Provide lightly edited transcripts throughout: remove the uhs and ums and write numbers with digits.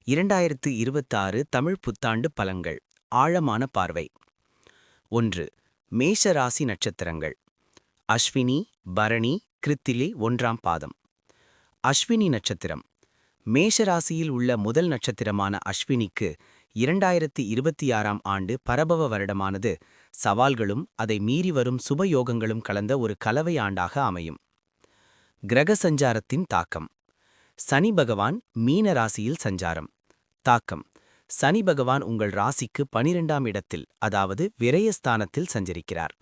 2026 தமிழ் புத்தாண்டு பலன்கள். ஆழமான பார்வை. 1. மேஷ ராசி நட்சத்திரங்கள். அஸ்வினி, பரணி, கிருத்திகை 1ஆம் பாதம். அஸ்வினி நட்சத்திரம். மேஷ ராசியில் உள்ள முதல் நட்சத்திரமான அஸ்வினிக்கு 2026ஆம் ஆண்டு பரபவ வருடமானது சவால்களும் அதை மீறி வரும் சுபயோகங்களும் கலந்த ஒரு கலவை ஆண்டாக அமையும். கிரக சஞ்சாரத்தின் தாக்கம். சனி பகவான் மீன ராசியில் சஞ்சாரம். தாக்கம். சனி பகவான் உங்கள் ராசிக்கு 12ஆம் இடத்தில், அதாவது விரயஸ்தானத்தில் சஞ்சரிக்கிறார்.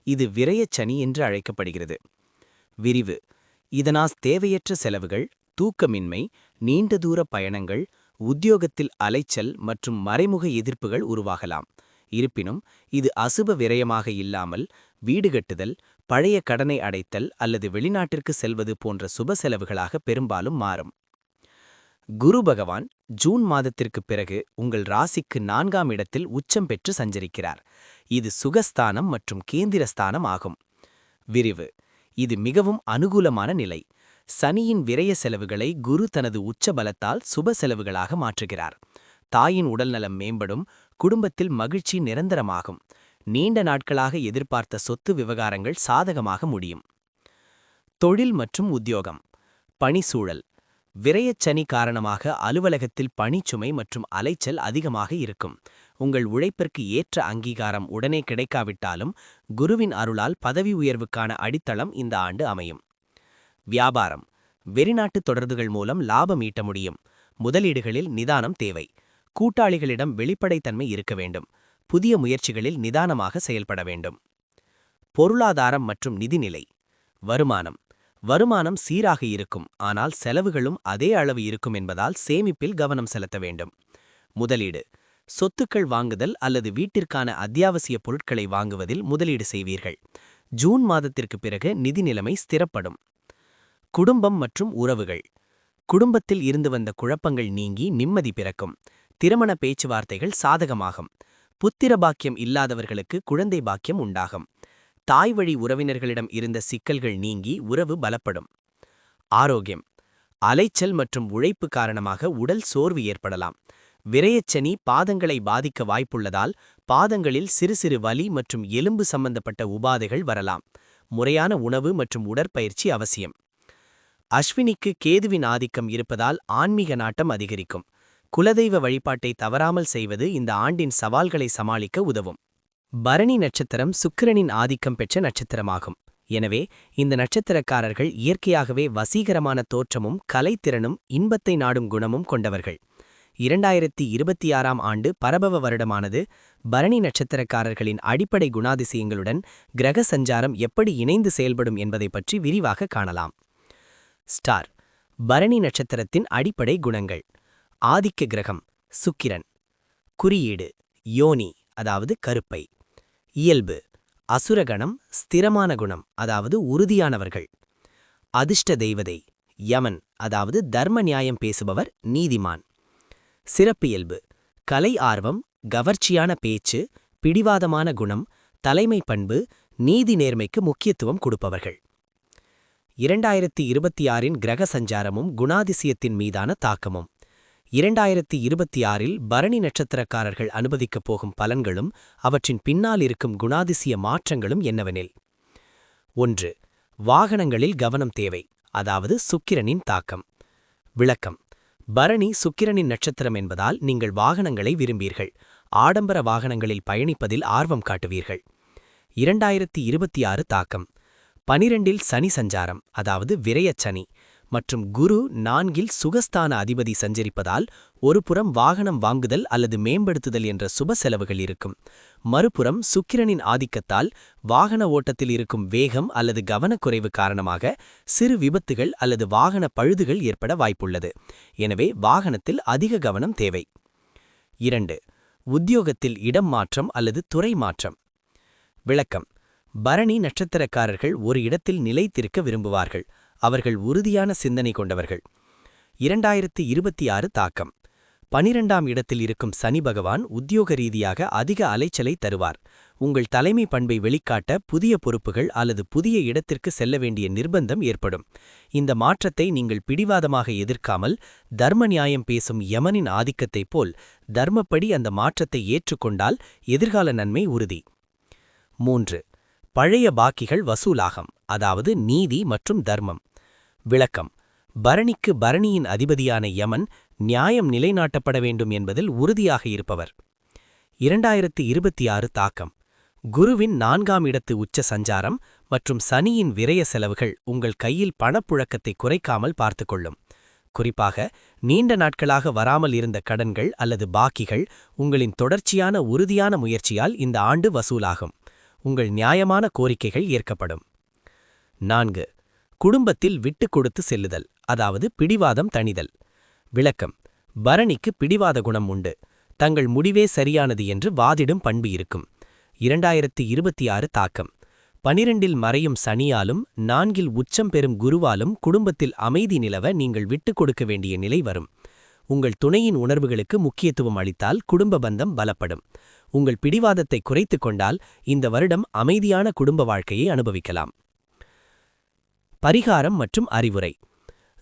இது விரயச் சனி என்று அழைக்கப்படுகிறது. விரிவு. இதனால் தேவையற்ற செலவுகள், தூக்கமின்மை, நீண்ட தூர பயணங்கள், உத்தியோகத்தில் அலைச்சல் மற்றும் மறைமுக எதிர்ப்புகள் உருவாகலாம். இருப்பினும் இது அசுப விரயமாக இல்லாமல் வீடு கட்டுதல், பழைய கடனை அடைத்தல் அல்லது வெளிநாட்டிற்கு செல்வது போன்ற சுப செலவுகளாக பெரும்பாலும் மாறும். குரு பகவான் ஜூன் மாதத்திற்குப் பிறகு உங்கள் ராசிக்கு 4ஆம் இடத்தில் உச்சம் பெற்று சஞ்சரிக்கிறார். இது சுகஸ்தானம் மற்றும் கேந்திரஸ்தானம் ஆகும். விரிவு. இது மிகவும் அனுகூலமான நிலை. சனியின் விரய செலவுகளை குரு தனது உச்ச பலத்தால் சுப செலவுகளாக மாற்றுகிறார். தாயின் உடல்நலம் மேம்படும், குடும்பத்தில் மகிழ்ச்சி நிரந்தரமாகும். நீண்ட நாட்களாக எதிர்பார்த்த சொத்து விவகாரங்கள் சாதகமாக முடியும். தொழில் மற்றும் உத்தியோகம். பணிச்சூழல். விரயச்சனி காரணமாக அலுவலகத்தில் பணிச்சுமை மற்றும் அலைச்சல் அதிகமாக இருக்கும். உங்கள் உழைப்பிற்கு ஏற்ற அங்கீகாரம் உடனே கிடைக்காவிட்டாலும் குருவின் அருளால் பதவி உயர்வுக்கான அடித்தளம் இந்த ஆண்டு அமையும். வியாபாரம். வெளிநாட்டு தொடர்புகள் மூலம் லாபம் ஈட்ட முடியும். முதலீடுகளில் நிதானம் தேவை. கூட்டாளிகளிடம் வெளிப்படைத்தன்மை இருக்க வேண்டும். புதிய முயற்சிகளில் நிதானமாக செயல்பட வேண்டும். பொருளாதாரம் மற்றும் நிதிநிலை. வருமானம். வருமானம் சீராக இருக்கும், ஆனால் செலவுகளும் அதே அளவு இருக்கும் என்பதால் சேமிப்பில் கவனம் செலுத்த வேண்டும். முதலீடு. சொத்துக்கள் வாங்குதல் அல்லது வீட்டிற்கான அத்தியாவசிய பொருட்களை வாங்குவதில் முதலீடு செய்வீர்கள். ஜூன் மாதத்திற்கு பிறகு நிதி நிலைமை ஸ்திரப்படும். குடும்பம் மற்றும் உறவுகள். குடும்பத்தில் இருந்து வந்த குழப்பங்கள் நீங்கி நிம்மதி பிறக்கும். திருமண பேச்சுவார்த்தைகள் சாதகமாகும். புத்திர பாக்கியம் இல்லாதவர்களுக்கு குழந்தை பாக்கியம் உண்டாகும். தாய் வழி உறவினர்களிடம் இருந்த சிக்கல்கள் நீங்கி உறவு பலப்படும். ஆரோக்கியம். அலைச்சல் மற்றும் உழைப்பு காரணமாக உடல் சோர்வு ஏற்படலாம். விரயச்சனி பாதங்களை பாதிக்க வாய்ப்புள்ளதால் பாதங்களில் சிறு சிறு வலி மற்றும் எலும்பு சம்பந்தப்பட்ட உபாதைகள் வரலாம். முறையான உணவு மற்றும் உடற்பயிற்சி அவசியம். அஸ்வினிக்கு கேதுவின் ஆதிக்கம் இருப்பதால் ஆன்மீக நாட்டம் அதிகரிக்கும். குலதெய்வ வழிபாட்டை தவறாமல் செய்வது இந்த ஆண்டின் சவால்களை சமாளிக்க உதவும். பரணி நட்சத்திரம் சுக்கிரனின் ஆதிக்கம் பெற்ற நட்சத்திரமாகும். எனவே இந்த நட்சத்திரக்காரர்கள் இயற்கையாகவே வசீகரமான தோற்றமும் கலைத்திறனும் இன்பத்தை நாடும் குணமும் கொண்டவர்கள். 2026ஆம் ஆண்டு பரபவ வருடமானது பரணி நட்சத்திரக்காரர்களின் அடிப்படை குணாதிசயங்களுடன் கிரக சஞ்சாரம் எப்படி இணைந்து செயல்படும் என்பதை பற்றி விரிவாக காணலாம். ஸ்டார். பரணி நட்சத்திரத்தின் அடிப்படை குணங்கள். ஆதிக்க கிரகம் சுக்கிரன். குறியீடு யோனி, அதாவது கருப்பை. இயல்பு அசுரகணம், ஸ்திரமான குணம், அதாவது உறுதியானவர்கள். அதிர்ஷ்ட தெய்வதை யமன், அதாவது தர்ம நியாயம் பேசுபவர், நீதிமான். சிறப்பியல்பு கலை ஆர்வம், கவர்ச்சியான பேச்சு, பிடிவாதமான குணம், தலைமை பண்பு, நீதி நேர்மைக்கு முக்கியத்துவம் கொடுப்பவர்கள். 2026இன் கிரக சஞ்சாரமும் குணாதிசயத்தின் மீதான தாக்கமும். 2026இல் பரணி நட்சத்திரக்காரர்கள் அனுபவிக்கப் போகும் பலன்களும் அவற்றின் பின்னால் இருக்கும் குணாதிசய மாற்றங்களும் என்னவெனில்: 1. வாகனங்களில் கவனம் தேவை, அதாவது சுக்கிரனின் தாக்கம். விளக்கம். பரணி சுக்கிரனின் நட்சத்திரம் என்பதால் நீங்கள் வாகனங்களை விரும்பீர்கள். ஆடம்பர வாகனங்களில் பயணிப்பதில் ஆர்வம் காட்டுவீர்கள். 2026 தாக்கம். 12இல் சனி சஞ்சாரம், அதாவது விரயச்சனி, மற்றும் குரு 4இல் சுகஸ்தான அதிபதி சஞ்சரிப்பதால் ஒருபுறம் வாகனம் வாங்குதல் அல்லது மேம்படுத்துதல் என்ற சுப செலவுகள் இருக்கும். மறுபுறம் சுக்கிரனின் ஆதிக்கத்தால் வாகன ஓட்டத்தில் இருக்கும் வேகம் அல்லது கவனக்குறைவு காரணமாக சிறு விபத்துகள் அல்லது வாகன பழுதுகள் ஏற்பட வாய்ப்புள்ளது. எனவே வாகனத்தில் அதிக கவனம் தேவை. 2. உத்தியோகத்தில் இடம் மாற்றம் அல்லது துறை மாற்றம். விளக்கம். பரணி நட்சத்திரக்காரர்கள் ஒரு இடத்தில் நிலைத்திருக்க விரும்புவார்கள். அவர்கள் உறுதியான சிந்தனை கொண்டவர்கள். 2026 தாக்கம். 12ஆம் இடத்தில் இருக்கும் சனி பகவான் உத்தியோக ரீதியாக அதிக அலைச்சலை தருவார். உங்கள் தலைமை பண்பை வெளிக்காட்ட புதிய பொறுப்புகள் அல்லது புதிய இடத்திற்கு செல்ல வேண்டிய நிர்பந்தம் ஏற்படும். இந்த மாற்றத்தை நீங்கள் பிடிவாதமாக எதிர்க்காமல் தர்ம நியாயம் பேசும் யமனின் ஆதிக்கத்தைப் போல் தர்மப்படி அந்த மாற்றத்தை ஏற்றுக்கொண்டால் எதிர்கால நன்மை உறுதி. 3. பழைய பாக்கிகள் வசூலாகம், அதாவது நீதி மற்றும் தர்மம். விளக்கம்: பரணிக்கு பரணியின் அதிபதியான யமன் நியாயம் நிலைநாட்டப்பட வேண்டும் என்பதில் உறுதியாக இருப்பவர். 2026 தாக்கம்: குருவின் 4ஆம் இடத்து உச்ச சஞ்சாரம் மற்றும் சனியின் விரய செலவுகள் உங்கள் கையில் பணப்புழக்கத்தை குறைக்காமல் பார்த்துக்கொள்ளும். குறிப்பாக நீண்ட நாட்களாக வராமல் இருந்த கடன்கள் அல்லது பாக்கிகள் உங்களின் தொடர்ச்சியான உறுதியான முயற்சியால் இந்த ஆண்டு வசூலாகும். உங்கள் நியாயமான கோரிக்கைகள் ஏற்கப்படும். 4. குடும்பத்தில் விட்டு கொடுத்து செல்லுதல், அதாவது பிடிவாதம் தணிதல். விளக்கம்: பரணிக்கு பிடிவாத குணம் உண்டு. தங்கள் முடிவே சரியானது என்று வாதிடும் பண்பு இருக்கும். 2026 தாக்கம்: 12இல் மறையும் சனியாலும் 4இல் உச்சம் பெறும் குருவாலும் குடும்பத்தில் அமைதி நிலவ நீங்கள் விட்டுக் கொடுக்க வேண்டிய நிலை வரும். உங்கள் துணையின் உணர்வுகளுக்கு முக்கியத்துவம் அளித்தால் குடும்ப பந்தம் பலப்படும். உங்கள் பிடிவாதத்தை குறைத்துக் கொண்டால் இந்த வருடம் அமைதியான குடும்ப வாழ்க்கையை அனுபவிக்கலாம். பரிகாரம் மற்றும் அறிவுரை.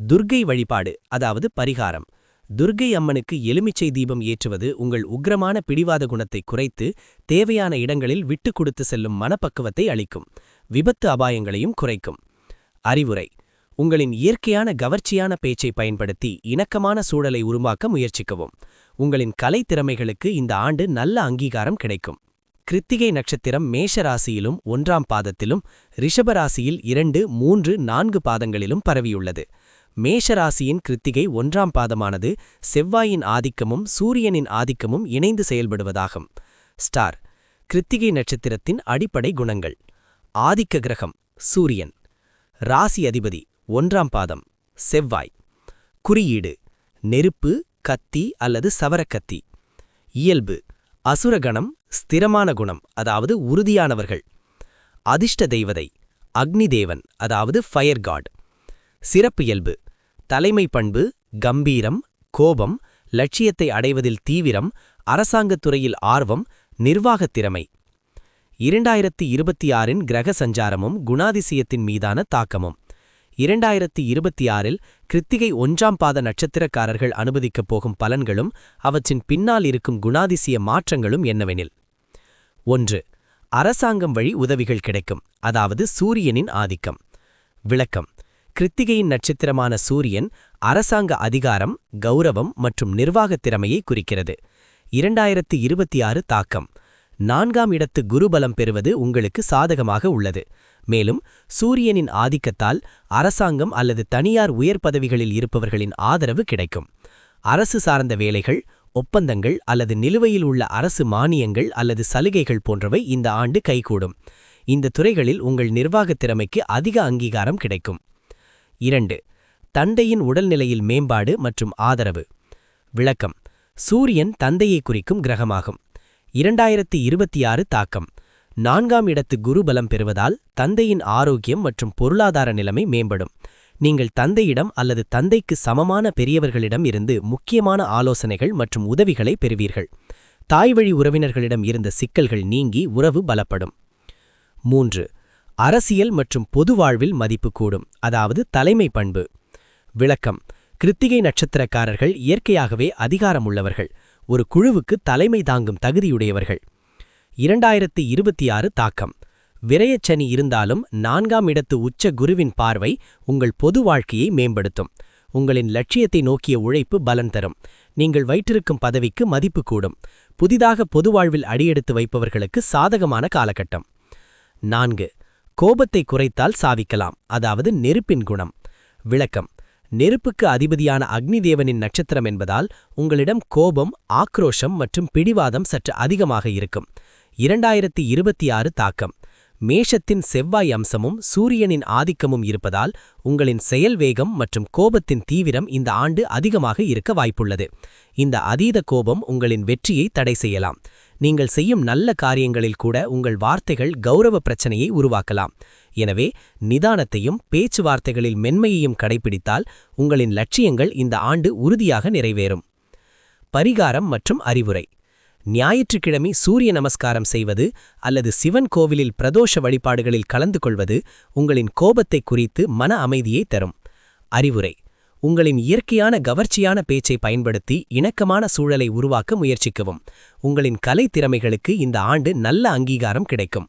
துர்க்கை வழிபாடு, அதாவது பரிகாரம். துர்க்கை அம்மனுக்கு எலுமிச்சை தீபம் ஏற்றுவது உங்கள் உக்கிரமான பிடிவாத குணத்தை குறைத்து தேவையான இடங்களில் விட்டு கொடுத்து செல்லும் மனப்பக்குவத்தை அளிக்கும். விபத்து அபாயங்களையும் குறைக்கும். அறிவுரை: உங்களின் இயற்கையான கவர்ச்சியான பேச்சை பயன்படுத்தி இணக்கமான சூழலை உருவாக்க முயற்சிக்கவும். உங்களின் கலை திறமைகளுக்கு இந்த ஆண்டு நல்ல அங்கீகாரம் கிடைக்கும். கிருத்திகை நட்சத்திரம் மேஷ ராசியிலும் 1ஆம் பாதத்திலும் ரிஷப ராசியில் 2, 3, 4 பாதங்களிலும் பரவியுள்ளது. மேஷ ராசியின் கிருத்திகை 1ஆம் பாதமானது செவ்வாயின் ஆதிக்கமும் சூரியனின் ஆதிக்கமும் இணைந்து செயல்படுவதாகும். ஸ்டார்: கிருத்திகை நட்சத்திரத்தின் அடிப்படை குணங்கள். ஆதிக்க கிரகம் சூரியன். ராசி அதிபதி 1ஆம் பாதம் செவ்வாய். குறியீடு: நெருப்பு, கத்தி அல்லது சவரக்கத்தி. இயல்பு: அசுரகணம், ஸ்திரமான குணம், அதாவது உறுதியானவர்கள். அதிர்ஷ்ட தெய்வதை: அக்னி தேவன், அதாவது ஃபயர் காட். சிறப்பு இயல்பு: தலைமை பண்பு, கம்பீரம், கோபம், லட்சியத்தை அடைவதில் தீவிரம், அரசாங்கத் துறையில் ஆர்வம், நிர்வாகத் திறமை. 2026இன் கிரக சஞ்சாரமும் குணாதிசயத்தின் மீதான தாக்கமும். 2026இல் கிருத்திகை 1ஆம் பாத நட்சத்திரக்காரர்கள் அனுமதிக்கப் போகும் பலன்களும் அவற்றின் பின்னால் இருக்கும் குணாதிசய மாற்றங்களும் என்னவெனில்: 1. அரசாங்கம் வழி உதவிகள் கிடைக்கும், அதாவது சூரியனின் ஆதிக்கம். விளக்கம்: கிருத்திகையின் நட்சத்திரமான சூரியன் அரசாங்க அதிகாரம், கௌரவம் மற்றும் நிர்வாகத் திறமையை குறிக்கிறது. 2026 தாக்கம்: 4ஆம் இடத்து குருபலம் பெறுவது உங்களுக்கு சாதகமாக உள்ளது. மேலும் சூரியனின் ஆதிக்கத்தால் அரசாங்கம் அல்லது தனியார் உயர் பதவிகளில் இருப்பவர்களின் ஆதரவு கிடைக்கும். அரசு சார்ந்த வேலைகள், ஒப்பந்தங்கள் அல்லது நிலுவையில் உள்ள அரசு மானியங்கள் அல்லது சலுகைகள் போன்றவை இந்த ஆண்டு கைகூடும். இந்த துறைகளில் உங்கள் நிர்வாகத் திறமைக்கு அதிக அங்கீகாரம் கிடைக்கும். 2. தந்தையின் உடல்நிலையில் மேம்பாடு மற்றும் ஆதரவு. விளக்கம்: சூரியன் தந்தையை குறிக்கும் கிரகமாகும். 2026 தாக்கம்: 4ஆம் இடத்து குரு பலம் பெறுவதால் தந்தையின் ஆரோக்கியம் மற்றும் பொருளாதார நிலைமை மேம்படும். நீங்கள் தந்தையிடம் அல்லது தந்தைக்கு சமமான பெரியவர்களிடம் இருந்து முக்கியமான ஆலோசனைகள் மற்றும் உதவிகளை பெறுவீர்கள். தாய்வழி உறவினர்களிடம் இருந்த சிக்கல்கள் நீங்கி உறவு பலப்படும். 3. அரசியல் மற்றும் பொது வாழ்வில் மதிப்பு கூடும், அதாவது தலைமை பண்பு. விளக்கம்: கிருத்திகை நட்சத்திரக்காரர்கள் இயற்கையாகவே அதிகாரமுள்ளவர்கள். ஒரு குழுவுக்கு தலைமை தாங்கும் தகுதியுடையவர்கள். 2026 தாக்கம்: விரயச்சனி இருந்தாலும் 4ஆம் இடத்து உச்ச குருவின் பார்வை உங்கள் பொது வாழ்க்கையை மேம்படுத்தும். உங்களின் லட்சியத்தை நோக்கிய உழைப்பு பலன் தரும். நீங்கள் வைத்திருக்கும் பதவிக்கு மதிப்பு கூடும். புதிதாக பொது வாழ்வில் அடியெடுத்து வைப்பவர்களுக்கு சாதகமான காலகட்டம். 4. கோபத்தை குறைத்தால் சாவிக்கலாம், அதாவது நெருப்பின் குணம். விளக்கம்: நெருப்புக்கு அதிபதியான அக்னி தேவனின் நட்சத்திரம் என்பதால் உங்களிடம் கோபம், ஆக்ரோஷம் மற்றும் பிடிவாதம் சற்று அதிகமாக இருக்கும். 2026 தாக்கம்: மேஷத்தின் செவ்வாய் அம்சமும் சூரியனின் ஆதிக்கமும் இருப்பதால் உங்களின் செயல் வேகம் மற்றும் கோபத்தின் தீவிரம் இந்த ஆண்டு அதிகமாக இருக்க வாய்ப்புள்ளது. இந்த அதீத கோபம் உங்களின் வெற்றியை தடை செய்யலாம். நீங்கள் செய்யும் நல்ல காரியங்களில் கூட உங்கள் வார்த்தைகள் கௌரவ பிரச்சனையை உருவாக்கலாம். எனவே நிதானத்தையும் பேச்சுவார்த்தைகளில் மென்மையையும் கடைபிடித்தால் உங்களின் லட்சியங்கள் இந்த ஆண்டு உறுதியாக நிறைவேறும். பரிகாரம் மற்றும் அறிவுரை. ஞாயிற்றுக்கிழமை சூரிய நமஸ்காரம் செய்வது அல்லது சிவன் கோவிலில் பிரதோஷ வழிபாடுகளில் கலந்து கொள்வது உங்களின் கோபத்தை குறித்து மன அமைதியை தரும். அறிவுரை: உங்களின் இயற்கையான கவர்ச்சியான பேச்சை பயன்படுத்தி இணக்கமான சூழலை உருவாக்க முயற்சிக்கவும். உங்களின் கலை திறமைகளுக்கு இந்த ஆண்டு நல்ல அங்கீகாரம் கிடைக்கும்.